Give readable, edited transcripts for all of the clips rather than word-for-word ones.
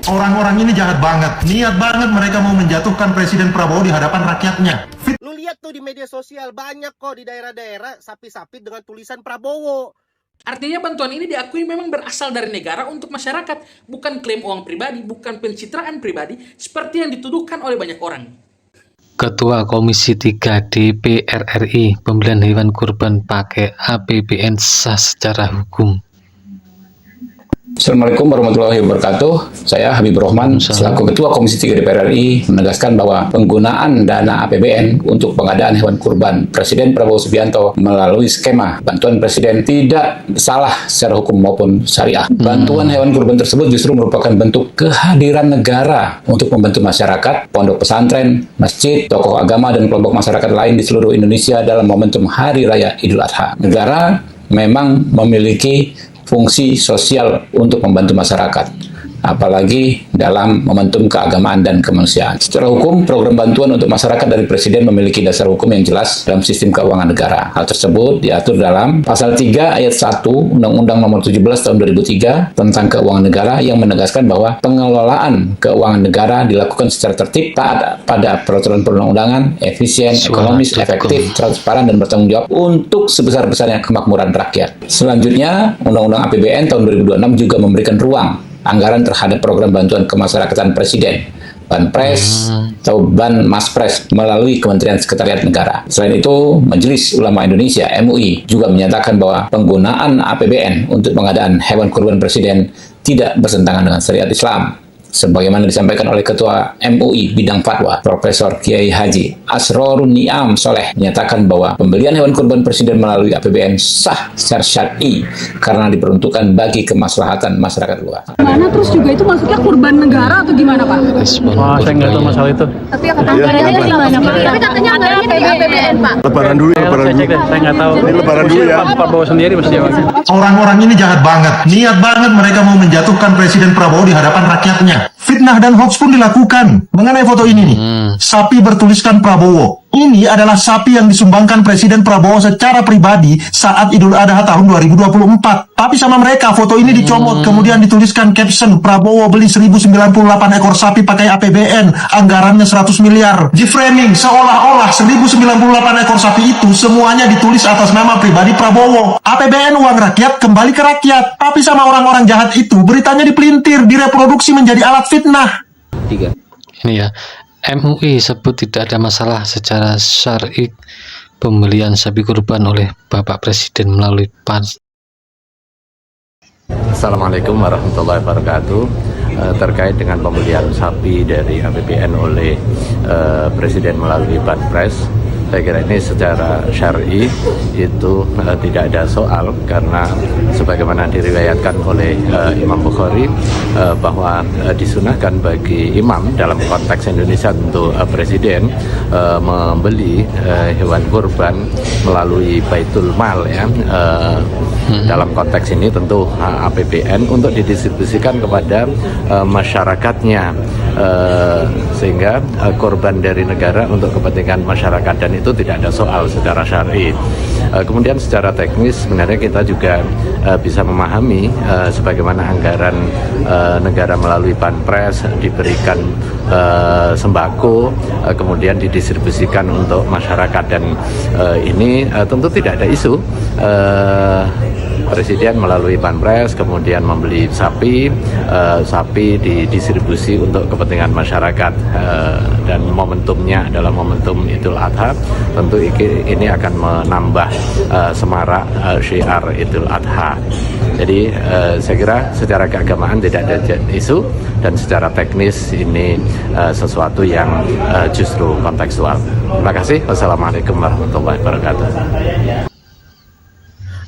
Orang-orang ini jahat banget. Niat banget mereka mau menjatuhkan Presiden Prabowo di hadapan rakyatnya. Lu lihat tuh di media sosial, banyak kok di daerah-daerah sapi-sapi dengan tulisan Prabowo. Artinya bantuan ini diakui memang berasal dari negara untuk masyarakat, bukan klaim uang pribadi, bukan pencitraan pribadi, seperti yang dituduhkan oleh banyak orang. Ketua Komisi 3 DPR RI, pembelian hewan kurban pakai APBN sah secara hukum. Assalamualaikum warahmatullahi wabarakatuh. Saya Habibur Rahman, selaku Ketua Komisi 3 DPR RI, menegaskan bahwa penggunaan dana APBN untuk pengadaan hewan kurban Presiden Prabowo Subianto melalui skema bantuan Presiden tidak salah secara hukum maupun syariah. Bantuan hewan kurban tersebut justru merupakan bentuk kehadiran negara untuk membantu masyarakat, pondok pesantren, masjid, tokoh agama, dan kelompok masyarakat lain di seluruh Indonesia dalam momentum Hari Raya Idul Adha. Negara memang memiliki fungsi sosial untuk membantu masyarakat, apalagi dalam momentum keagamaan dan kemanusiaan. Secara hukum, program bantuan untuk masyarakat dari Presiden memiliki dasar hukum yang jelas dalam sistem keuangan negara. Hal tersebut diatur dalam Pasal 3 Ayat 1 Undang-Undang Nomor 17 Tahun 2003 tentang Keuangan Negara yang menegaskan bahwa pengelolaan keuangan negara dilakukan secara tertib, taat pada peraturan perundang-undangan, efisien, ekonomis, efektif, transparan, dan bertanggung jawab untuk sebesar-besarnya kemakmuran rakyat. Selanjutnya, Undang-Undang APBN tahun 2026 juga memberikan ruang anggaran terhadap program bantuan kemasyarakatan Presiden, Banpres atau Banmaspres melalui Kementerian Sekretariat Negara. Selain itu, Majelis Ulama Indonesia (MUI) juga menyatakan bahwa penggunaan APBN untuk pengadaan hewan kurban Presiden tidak bertentangan dengan syariat Islam. Sebagaimana disampaikan oleh Ketua MUI Bidang Fatwa, Profesor Kiai Haji Asrorun Niam Soleh, menyatakan bahwa pembelian hewan kurban Presiden melalui APBN sah secara syar'i karena diperuntukkan bagi kemaslahatan masyarakat luas. Mana terus juga itu masuknya kurban negara atau gimana Pak? Saya nggak tahu masalah itu. Tapi anggarannya gimana Pak? Tapi katanya anggarannya dari APBN Pak. Lebaran dulu ya, lebaran Saya dulu. cek deh, saya nggak tahu. Ini lebaran dulu ya. Pak Prabowo sendiri mesti jawab. Orang-orang ini jahat banget. Niat banget mereka mau menjatuhkan Presiden Prabowo di hadapan rakyatnya. Fitnah dan hoax pun dilakukan. Mengenai foto ini nih, sapi bertuliskan Prabowo. Ini adalah sapi yang disumbangkan Presiden Prabowo secara pribadi saat Idul Adha tahun 2024. Tapi sama mereka, foto ini dicomot, kemudian dituliskan caption, Prabowo beli 1098 ekor sapi pakai APBN, anggarannya 100 miliar. Di framing, seolah-olah 1098 ekor sapi itu semuanya ditulis atas nama pribadi Prabowo. APBN uang rakyat kembali ke rakyat. Tapi sama orang-orang jahat itu, beritanya dipelintir, direproduksi menjadi alat fitnah. Ini ya, MUI sebut tidak ada masalah secara syar'i pembelian sapi kurban oleh Bapak Presiden melalui PANS. Assalamualaikum warahmatullahi wabarakatuh. Terkait dengan pembelian sapi dari APBN oleh Presiden melalui Banpres, saya kira ini secara syar'i itu tidak ada soal, karena sebagaimana diriwayatkan oleh Imam Bukhari bahwa disunahkan bagi imam dalam konteks Indonesia untuk Presiden membeli hewan kurban melalui Baitul Mal ya. Dalam konteks ini tentu APBN untuk didistribusikan kepada masyarakatnya, sehingga korban dari negara untuk kepentingan masyarakat, dan itu tidak ada soal secara syar'i. Kemudian secara teknis sebenarnya kita juga bisa memahami sebagaimana anggaran negara melalui Banpres diberikan sembako, kemudian didistribusikan untuk masyarakat, dan ini tentu tidak ada isu. Presiden melalui Banpres kemudian membeli sapi, sapi didistribusi untuk kepentingan masyarakat, dan momentumnya adalah momentum Idul Adha. Tentu ini akan menambah semarak syiar Idul Adha. Jadi saya kira secara keagamaan tidak ada isu, dan secara teknis ini sesuatu yang justru kontekstual. Terima kasih. Wassalamualaikum warahmatullahi wabarakatuh.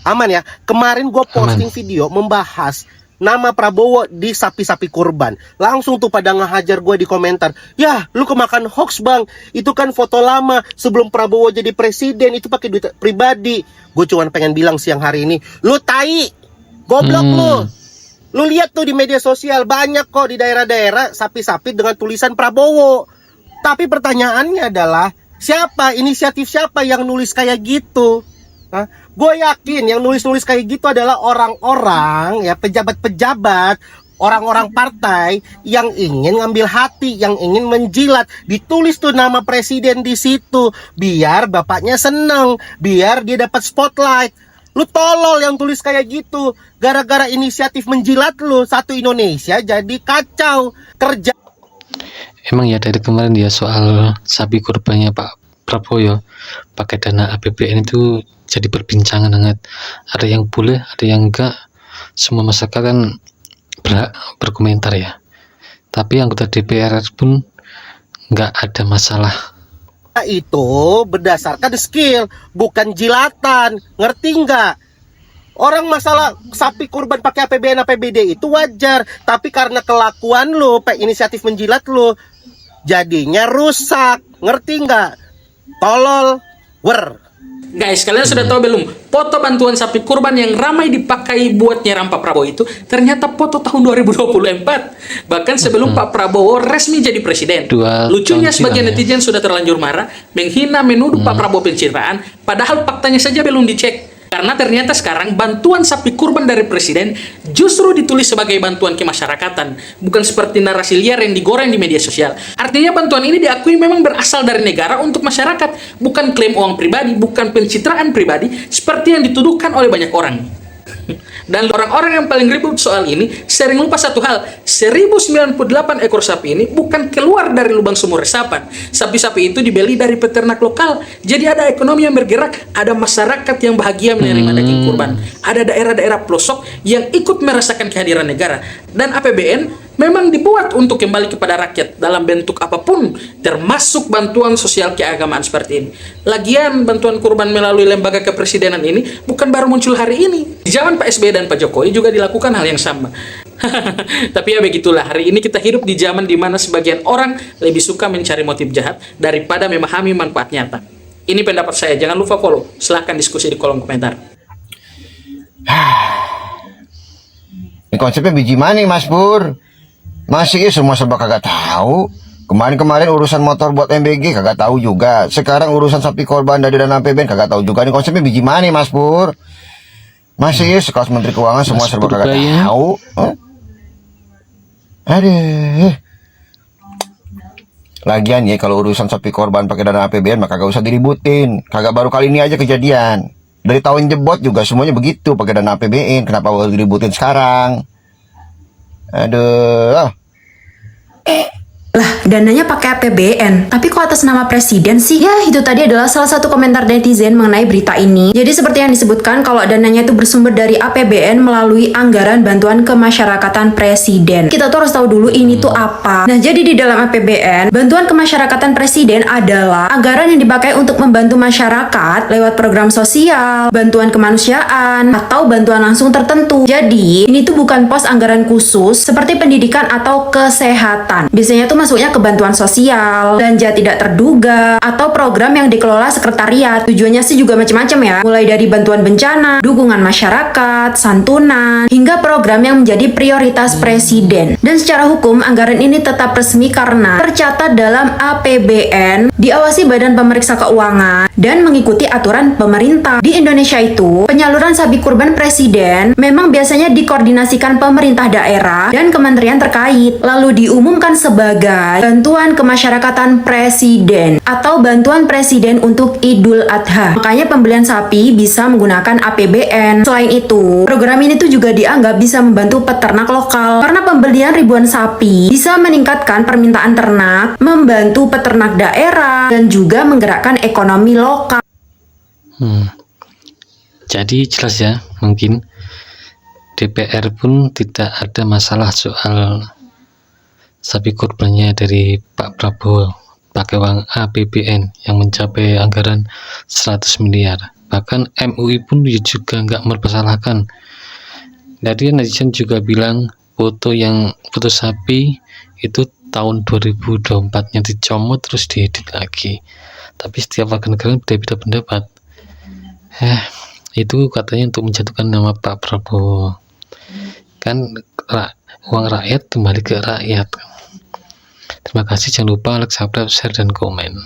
Aman ya, kemarin gue posting video membahas nama Prabowo di sapi-sapi kurban. Langsung tuh pada ngehajar gue di komentar, "Ya, lu kemakan hoax bang, itu kan foto lama sebelum Prabowo jadi presiden, itu pakai duit pribadi." Gue cuma pengen bilang siang hari ini, lu tai, goblok lu. Lu lihat tuh di media sosial, banyak kok di daerah-daerah sapi-sapi dengan tulisan Prabowo. Tapi pertanyaannya adalah, inisiatif siapa yang nulis kayak gitu? Gue yakin yang nulis-nulis kayak gitu adalah orang-orang ya, pejabat-pejabat orang-orang partai yang ingin ngambil hati, yang ingin menjilat, ditulis tuh nama presiden di situ, biar bapaknya seneng, biar dia dapat spotlight. Lu tolol yang tulis kayak gitu. Gara-gara inisiatif menjilat lu, satu Indonesia jadi kacau. Kerja Emang ya dari kemarin ya soal sapi kurbannya Pak Prabowo ya, pakai dana APBN itu jadi perbincangan hangat. Ada yang boleh, ada yang enggak. Semua masyarakat kan berhak berkomentar ya. Tapi anggota DPR pun nggak ada masalah. itu berdasarkan skill, bukan jilatan. Ngerti nggak? Orang masalah sapi kurban pakai APBN APBD itu wajar, tapi karena kelakuan lo, inisiatif menjilat lo, jadinya rusak. Ngerti nggak? Tolol, wer. Guys, kalian sudah tahu belum? Foto bantuan sapi kurban yang ramai dipakai buat nyerang Pak Prabowo itu ternyata foto tahun 2024. Bahkan sebelum Pak Prabowo resmi jadi presiden. Lucunya sebagian netizen sudah terlanjur marah, menghina, menuduh Pak Prabowo pencitraan, padahal faktanya saja belum dicek. Karena ternyata sekarang bantuan sapi kurban dari presiden justru ditulis sebagai bantuan kemasyarakatan, bukan seperti narasi liar yang digoreng di media sosial. Artinya bantuan ini diakui memang berasal dari negara untuk masyarakat, bukan klaim uang pribadi, bukan pencitraan pribadi seperti yang dituduhkan oleh banyak orang. Dan orang-orang yang paling ribut soal ini sering lupa satu hal, 1098 ekor sapi ini bukan keluar dari lubang sumur resapan. Sapi-sapi itu dibeli dari peternak lokal. Jadi ada ekonomi yang bergerak, ada masyarakat yang bahagia menerima daging kurban. Ada daerah-daerah pelosok yang ikut merasakan kehadiran negara. Dan APBN memang dibuat untuk kembali kepada rakyat dalam bentuk apapun, termasuk bantuan sosial keagamaan seperti ini. Lagian bantuan kurban melalui lembaga kepresidenan ini bukan baru muncul hari ini. Di zaman Pak SBY dan Pak Jokowi juga dilakukan hal yang sama. Tapi ya begitulah, hari ini kita hidup di zaman dimana sebagian orang lebih suka mencari motif jahat daripada memahami manfaat nyata. Ini pendapat saya, jangan lupa follow, silahkan diskusi di kolom komentar. Ini konsepnya biji mana Mas Pur? Masih semua serba kagak tahu. Kemarin urusan motor buat MBG kagak tahu juga. Sekarang urusan sapi korban dari dana APBN kagak tahu juga. Ini konsepnya biji mana Mas Pur? Masih sekelas Menteri Keuangan semua serba kagak tahu. Aduh. Lagian ya kalau urusan sapi korban pakai dana APBN maka kagak usah diributin. Kagak baru kali ini aja kejadian. Dari tahun jebot juga semuanya begitu pakai dana APBN. Kenapa harus diributin sekarang? Aduh. Lah, dananya pakai APBN, tapi kok atas nama presiden sih? Ya, itu tadi adalah salah satu komentar netizen mengenai berita ini. Jadi seperti yang disebutkan kalau dananya itu bersumber dari APBN melalui anggaran bantuan kemasyarakatan presiden. Kita tuh harus tahu dulu ini tuh apa. Nah, jadi di dalam APBN, bantuan kemasyarakatan presiden adalah anggaran yang dipakai untuk membantu masyarakat lewat program sosial, bantuan kemanusiaan, atau bantuan langsung tertentu. Jadi, ini tuh bukan pos anggaran khusus seperti pendidikan atau kesehatan. Biasanya tuh masuknya ke bantuan sosial, belanja tidak terduga, atau program yang dikelola sekretariat. Tujuannya sih juga macam-macam ya, mulai dari bantuan bencana, dukungan masyarakat, santunan, hingga program yang menjadi prioritas presiden. Dan secara hukum, anggaran ini tetap resmi karena tercatat dalam APBN, diawasi Badan Pemeriksa Keuangan, dan mengikuti aturan pemerintah. Di Indonesia itu, penyaluran sapi kurban presiden memang biasanya dikoordinasikan pemerintah daerah dan kementerian terkait, lalu diumumkan sebagai bantuan kemasyarakatan presiden atau bantuan presiden untuk Idul Adha. Makanya pembelian sapi bisa menggunakan APBN. Selain itu, program ini tuh juga dianggap bisa membantu peternak lokal karena pembelian ribuan sapi bisa meningkatkan permintaan ternak, membantu peternak daerah, dan juga menggerakkan ekonomi lokal. Jadi jelas ya, mungkin DPR pun tidak ada masalah soal sapi kurbannya dari Pak Prabowo pakai uang APBN yang mencapai anggaran 100 miliar. Bahkan MUI pun juga nggak mempersalahkan. Jadi netizen juga bilang foto sapi itu tahun 2024-nya dicomot terus diedit lagi. Tapi setiap warga negara beda-beda pendapat. Itu katanya untuk menjatuhkan nama Pak Prabowo. Kan uang rakyat kembali ke rakyat. Terima kasih, jangan lupa like, subscribe, share, dan komen.